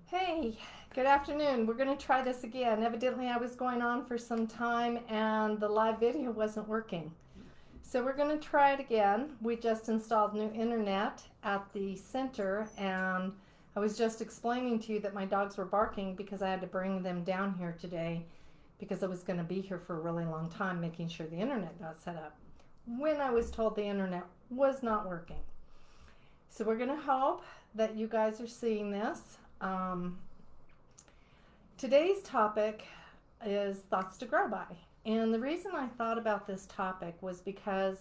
Hey, good afternoon. We're going to try this again. Evidently, I was going on for some time and the live video wasn't working. So we're going to try it again. We just installed new internet at the center, and I was just explaining to you that my dogs were barking because I had to bring them down here today because I was going to be here for a really long time making sure the internet got set up when I was told the internet was not working. So we're going to hope that you guys are seeing this. Today's topic is thoughts to grow by. And the reason I thought about this topic was because,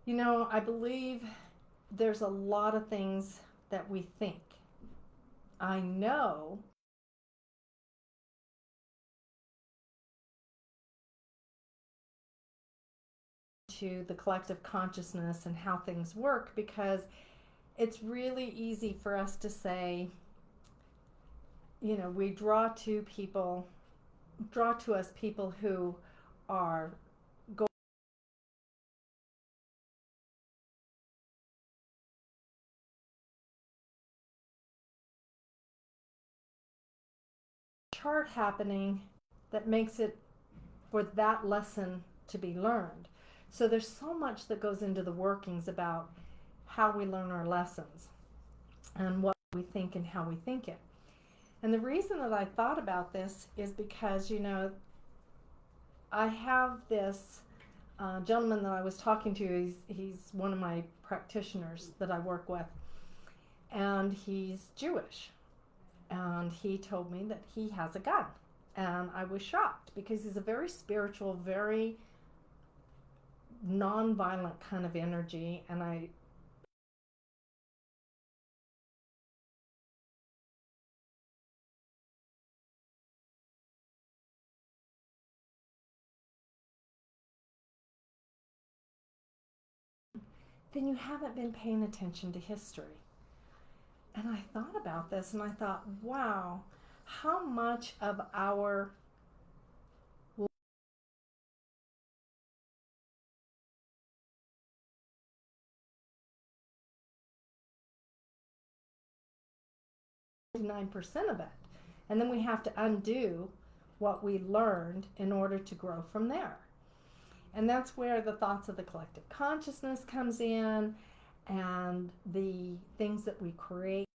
I believe there's a lot of things that we think. I know to the collective consciousness and how things work because it's really easy for us to say, we draw to us people who are going chart happening that makes it for that lesson to be learned. So there's so much that goes into the workings about how we learn our lessons and what we think and how we think it. And the reason that I thought about this is because, I have this gentleman that I was talking to. He's one of my practitioners that I work with, and he's Jewish. And he told me that he has a gun. And I was shocked because he's a very spiritual, very non-violent kind of energy. And I then you haven't been paying attention to history. And I thought about this and I thought, wow, how much of our 99% of it. And then we have to undo what we learned in order to grow from there. And that's where the thoughts of the collective consciousness comes in and the things that we create.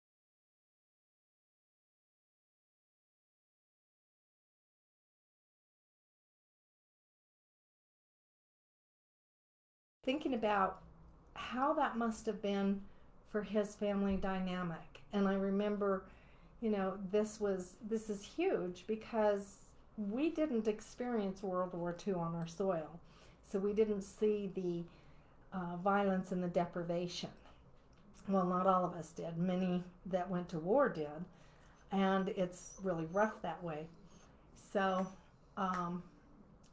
Thinking about how that must have been for his family dynamic. And I remember, this is huge because we didn't experience World War II on our soil. So we didn't see the violence and the deprivation. Well, not all of us did. Many that went to war did. And it's really rough that way. So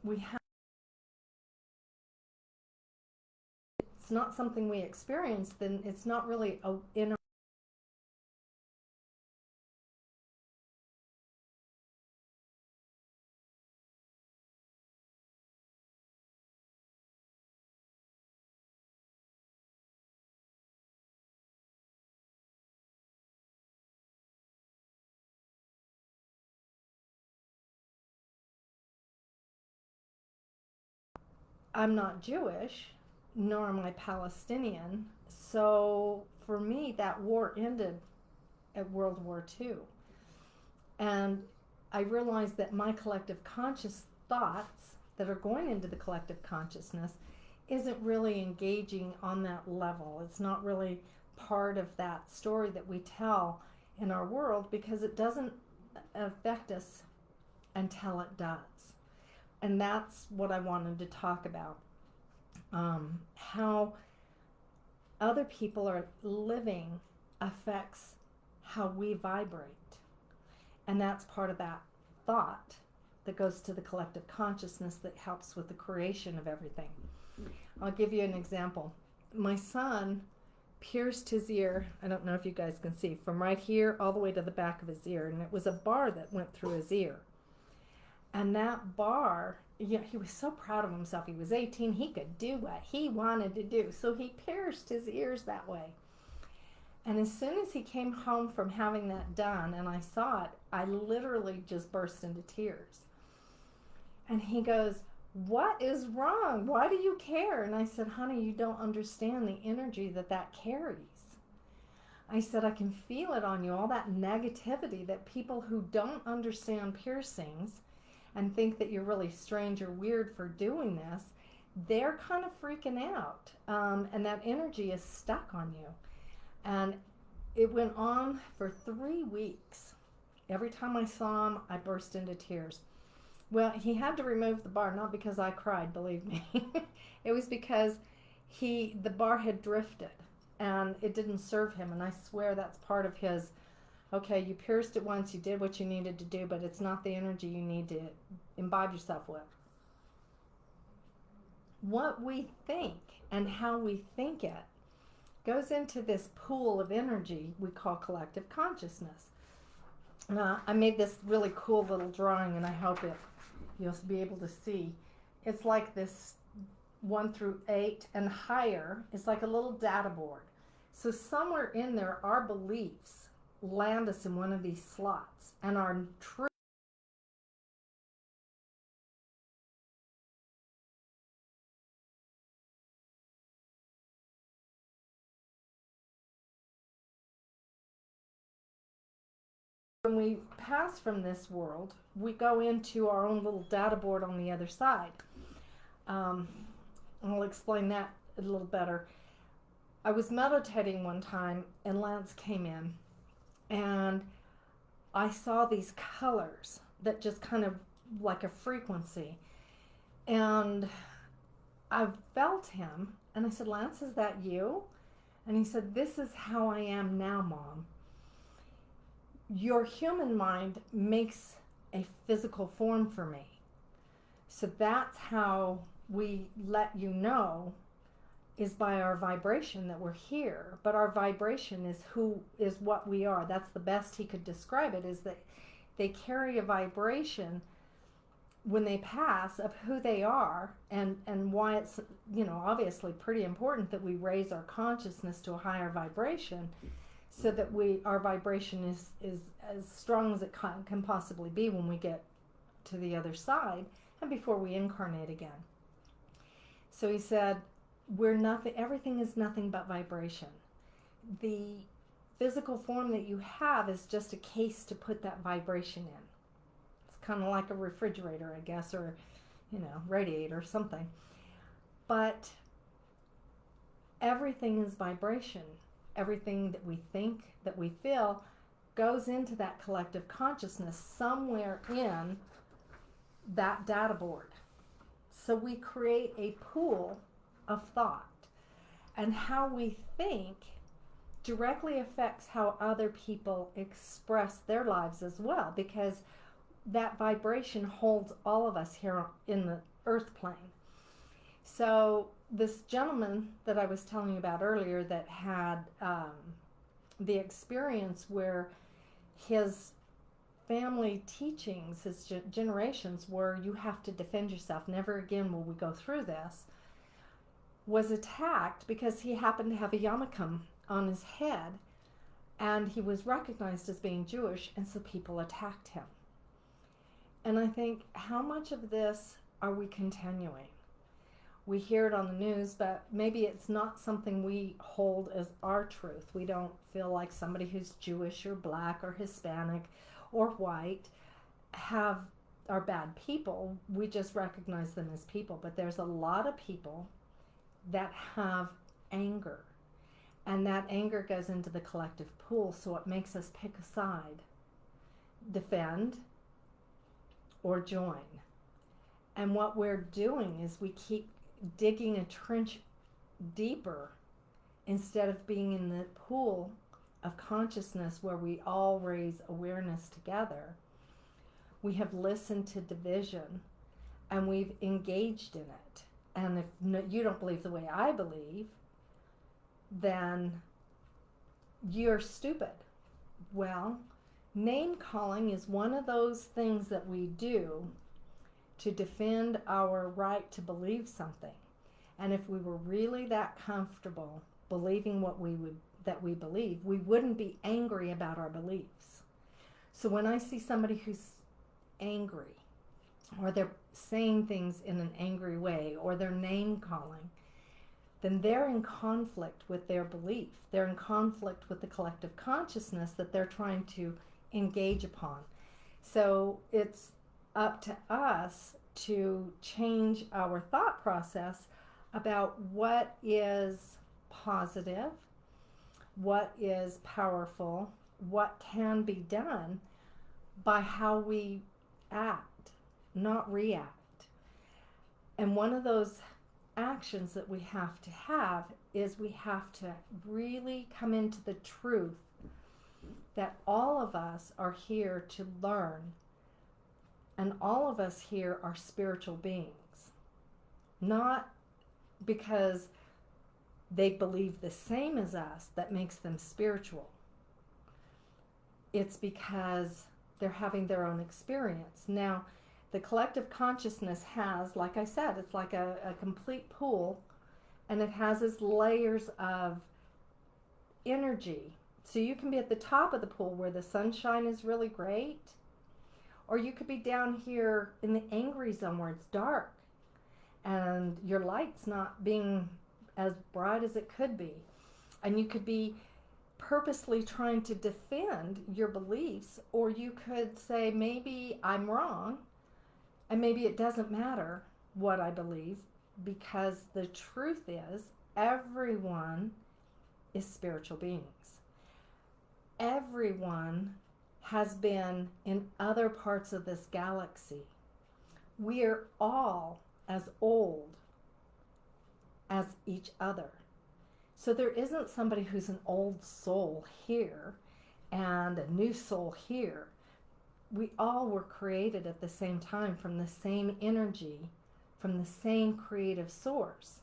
we have, it's not something we experience, then it's not really in our, I'm not Jewish, nor am I Palestinian. So for me, that war ended at World War II. And I realized that my collective conscious thoughts that are going into the collective consciousness isn't really engaging on that level. It's not really part of that story that we tell in our world because it doesn't affect us until it does. And that's what I wanted to talk about. How other people are living affects how we vibrate. And that's part of that thought that goes to the collective consciousness that helps with the creation of everything. I'll give you an example. My son pierced his ear. I don't know if you guys can see, from right here all the way to the back of his ear. And it was a bar that went through his ear. And that bar, he was so proud of himself. He was 18. He could do what he wanted to do. So he pierced his ears that way. And as soon as he came home from having that done and I saw it, I literally just burst into tears. And he goes, "What is wrong? Why do you care?" And I said, "Honey, you don't understand the energy that carries." I said, "I can feel it on you, all that negativity that people who don't understand piercings and think that you're really strange or weird for doing this, they're kind of freaking out. And that energy is stuck on you." And it went on for 3 weeks. Every time I saw him, I burst into tears. Well, he had to remove the bar, not because I cried, believe me. It was because the bar had drifted and it didn't serve him. And I swear that's part of his, okay, you pierced it once, you did what you needed to do, but it's not the energy you need to imbibe yourself with. What we think and how we think it goes into this pool of energy we call collective consciousness. I made this really cool little drawing, and I hope you'll be able to see. It's like this 1 through 8 and higher. It's like a little data board. So somewhere in there, our beliefs land us in one of these slots, and our truth. When we pass from this world, we go into our own little data board on the other side. I'll explain that a little better. I was meditating one time and Lance came in and I saw these colors that just kind of like a frequency. And I felt him and I said, "Lance, is that you?" And he said, "This is how I am now, Mom. Your human mind makes a physical form for me. So that's how we let you know, is by our vibration that we're here. But our vibration is what we are. That's the best he could describe it, is that they carry a vibration when they pass of who they are, and why it's, obviously pretty important that we raise our consciousness to a higher vibration, so that our vibration is as strong as it can possibly be when we get to the other side and before we incarnate again." So he said, everything is nothing but vibration. The physical form that you have is just a case to put that vibration in. It's kind of like a refrigerator, I guess, or, radiator or something. But everything is vibration. Everything that we think, that we feel, goes into that collective consciousness somewhere in that data board. So we create a pool of thought. And how we think directly affects how other people express their lives as well, because that vibration holds all of us here in the earth plane. So this gentleman that I was telling you about earlier that had the experience where his family teachings, his generations were, you have to defend yourself, never again will we go through this, was attacked because he happened to have a yarmulke on his head and he was recognized as being Jewish, and so people attacked him. And I think, how much of this are we continuing? We hear it on the news, but maybe it's not something we hold as our truth. We don't feel like somebody who's Jewish or black or Hispanic or white are bad people. We just recognize them as people. But there's a lot of people that have anger, and that anger goes into the collective pool, so it makes us pick a side, defend or join. And what we're doing is we keep digging a trench deeper instead of being in the pool of consciousness where we all raise awareness together. We have listened to division and we've engaged in it. And if you don't believe the way I believe, then you're stupid. Well, name calling is one of those things that we do to defend our right to believe something. And if we were really that comfortable believing what we would that we believe. We wouldn't be angry about our beliefs. So when I see somebody who's angry, or they're saying things in an angry way, or they're name calling, then they're in conflict with their belief. They're in conflict with the collective consciousness that they're trying to engage upon. So it's up to us to change our thought process about what is positive, what is powerful, what can be done by how we act, not react. And one of those actions that we have to have is we have to really come into the truth that all of us are here to learn, and all of us here are spiritual beings. Not because they believe the same as us that makes them spiritual. It's because they're having their own experience. Now, the collective consciousness has, like I said, it's like a complete pool, and it has its layers of energy. So you can be at the top of the pool where the sunshine is really great, or you could be down here in the angry zone where it's dark and your light's not being as bright as it could be. And you could be purposely trying to defend your beliefs, or you could say, maybe I'm wrong, and maybe it doesn't matter what I believe, because the truth is everyone is spiritual beings. Everyone has been in other parts of this galaxy. We are all as old as each other. So there isn't somebody who's an old soul here and a new soul here. We all were created at the same time from the same energy, from the same creative source.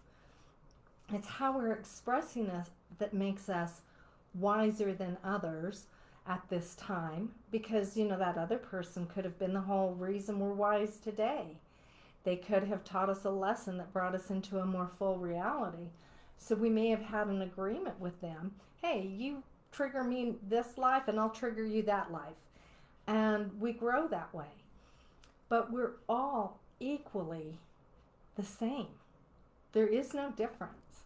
It's how we're expressing us that makes us wiser than others at this time, because that other person could have been the whole reason we're wise today. They could have taught us a lesson that brought us into a more full reality. So we may have had an agreement with them. Hey, you trigger me this life and I'll trigger you that life. And we grow that way. But we're all equally the same. There is no difference.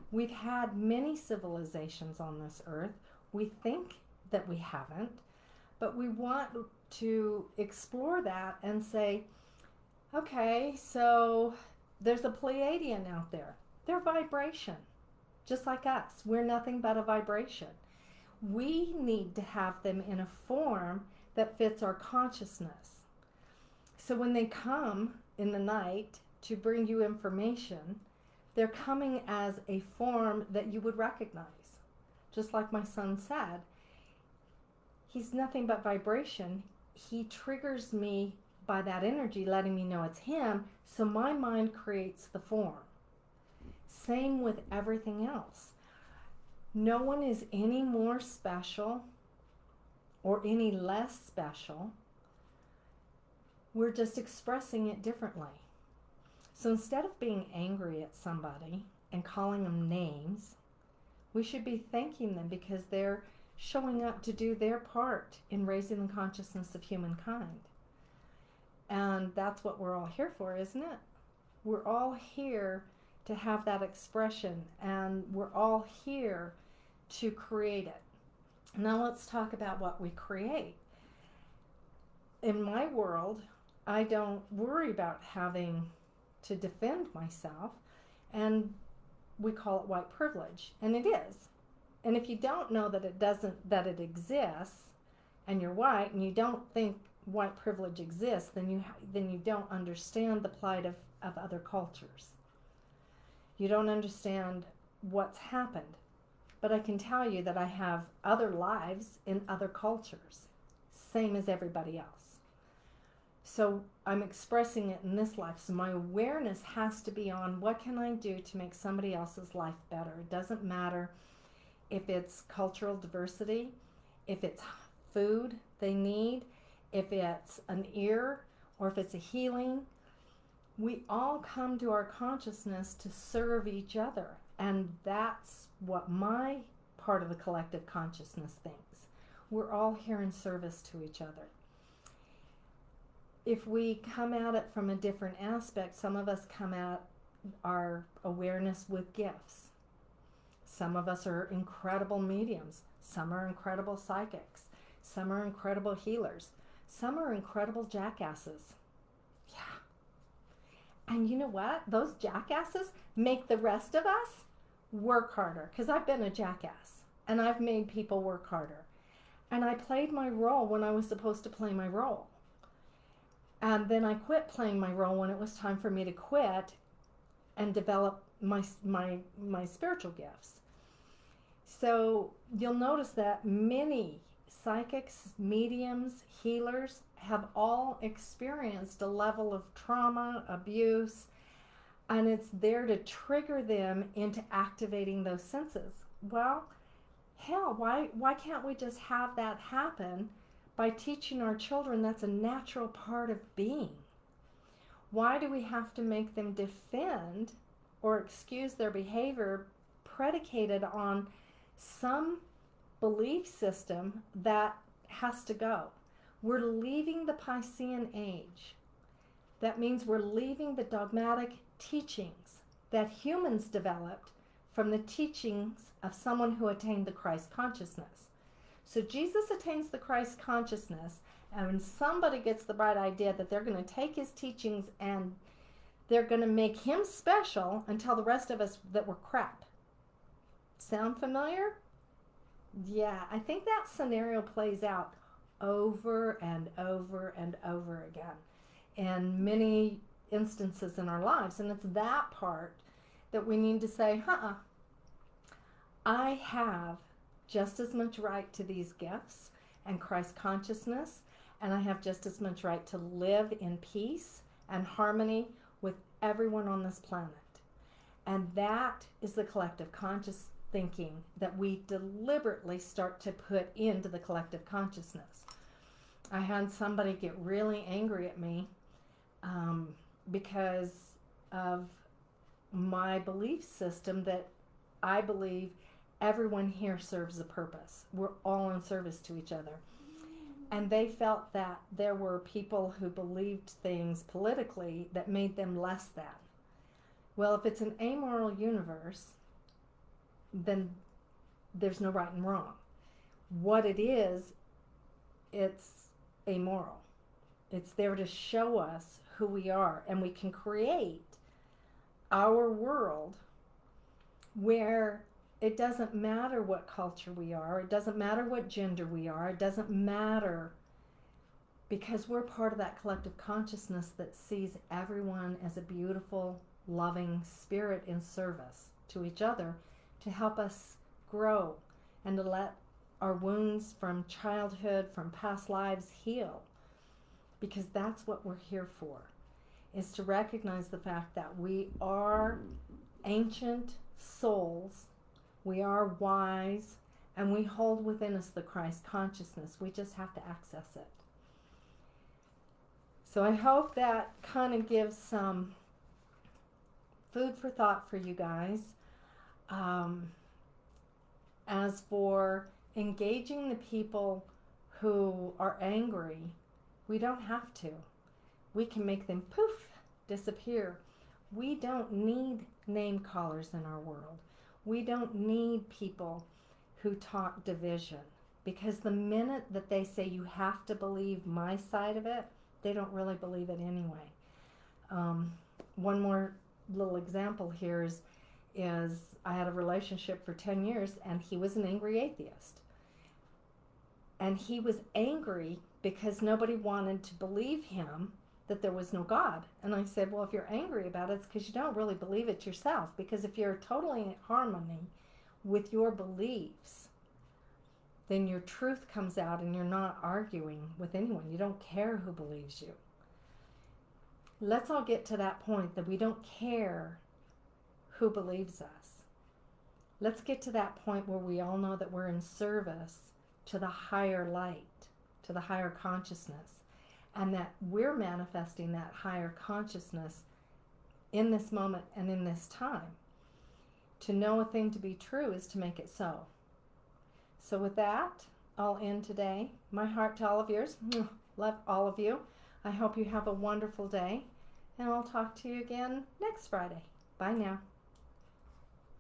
We've had many civilizations on this earth. We think that we haven't, but we want to explore that and say, okay, so there's a Pleiadian out there. They're vibration, just like us. We're nothing but a vibration. We need to have them in a form that fits our consciousness. So when they come in the night to bring you information, they're coming as a form that you would recognize. Just like my son said, he's nothing but vibration. He triggers me by that energy, letting me know it's him, so my mind creates the form. Same with everything else. No one is any more special or any less special. We're just expressing it differently. So instead of being angry at somebody and calling them names, we should be thanking them because they're showing up to do their part in raising the consciousness of humankind. And that's what we're all here for, isn't it? We're all here to have that expression, and we're all here to create it. Now let's talk about what we create. In my world, I don't worry about having to defend myself, and we call it white privilege, and it is. And if you don't know that it exists, and you're white, and you don't think white privilege exists, then you don't understand the plight of other cultures. You don't understand what's happened. But I can tell you that I have other lives in other cultures, same as everybody else. So I'm expressing it in this life. So my awareness has to be on what can I do to make somebody else's life better. It doesn't matter if it's cultural diversity, if it's food they need, if it's an ear, or if it's a healing. We all come to our consciousness to serve each other. And that's what my part of the collective consciousness things. We're all here in service to each other. If we come at it from a different aspect, some of us come at our awareness with gifts. Some of us are incredible mediums. Some are incredible psychics. Some are incredible healers. Some are incredible jackasses. Yeah. And you know what? Those jackasses make the rest of us work harder, because I've been a jackass and I've made people work harder. And I played my role when I was supposed to play my role. And then I quit playing my role when it was time for me to quit and develop my spiritual gifts. So you'll notice that many psychics, mediums, healers have all experienced a level of trauma, abuse, and it's there to trigger them into activating those senses. Well, hell, why can't we just have that happen by teaching our children that's a natural part of being? Why do we have to make them defend or excuse their behavior predicated on some belief system that has to go? We're leaving the Piscean age. That means we're leaving the dogmatic teachings that humans developed from the teachings of someone who attained the Christ consciousness. So Jesus attains the Christ consciousness, and when somebody gets the bright idea that they're going to take his teachings and they're going to make him special and tell the rest of us that we're crap. Sound familiar? Yeah, I think that scenario plays out over and over and over again in many instances in our lives. And it's that part that we need to say, I have just as much right to these gifts and Christ consciousness, and I have just as much right to live in peace and harmony with everyone on this planet. And that is the collective conscious thinking that we deliberately start to put into the collective consciousness. I had somebody get really angry at me because of my belief system that I believe everyone here serves a purpose. We're all in service to each other. And they felt that there were people who believed things politically that made them less than. Well, if it's an amoral universe, then there's no right and wrong. What it is, it's amoral. It's there to show us who we are, and we can create our world where it doesn't matter what culture we are, it doesn't matter what gender we are, it doesn't matter, because we're part of that collective consciousness that sees everyone as a beautiful, loving spirit in service to each other to help us grow and to let our wounds from childhood, from past lives heal. Because that's what we're here for, is to recognize the fact that we are ancient souls, we are wise, and we hold within us the Christ consciousness. We just have to access it. So I hope that kind of gives some food for thought for you guys. As for engaging the people who are angry, we don't have to. We can make them poof, disappear. We don't need name callers in our world. We don't need people who talk division, because the minute that they say you have to believe my side of it, they don't really believe it anyway. One more little example here is I had a relationship for 10 years and he was an angry atheist. And he was angry because nobody wanted to believe him that there was no God. And I said, well, if you're angry about it, it's because you don't really believe it yourself. Because if you're totally in harmony with your beliefs, then your truth comes out and you're not arguing with anyone. You don't care who believes you. Let's all get to that point that we don't care who believes us. Let's get to that point where we all know that we're in service to the higher light, to the higher consciousness, and that we're manifesting that higher consciousness in this moment and in this time. To know a thing to be true is to make it so. So with that, I'll end today. My heart to all of yours. Love all of you. I hope you have a wonderful day, and I'll talk to you again next Friday. Bye now.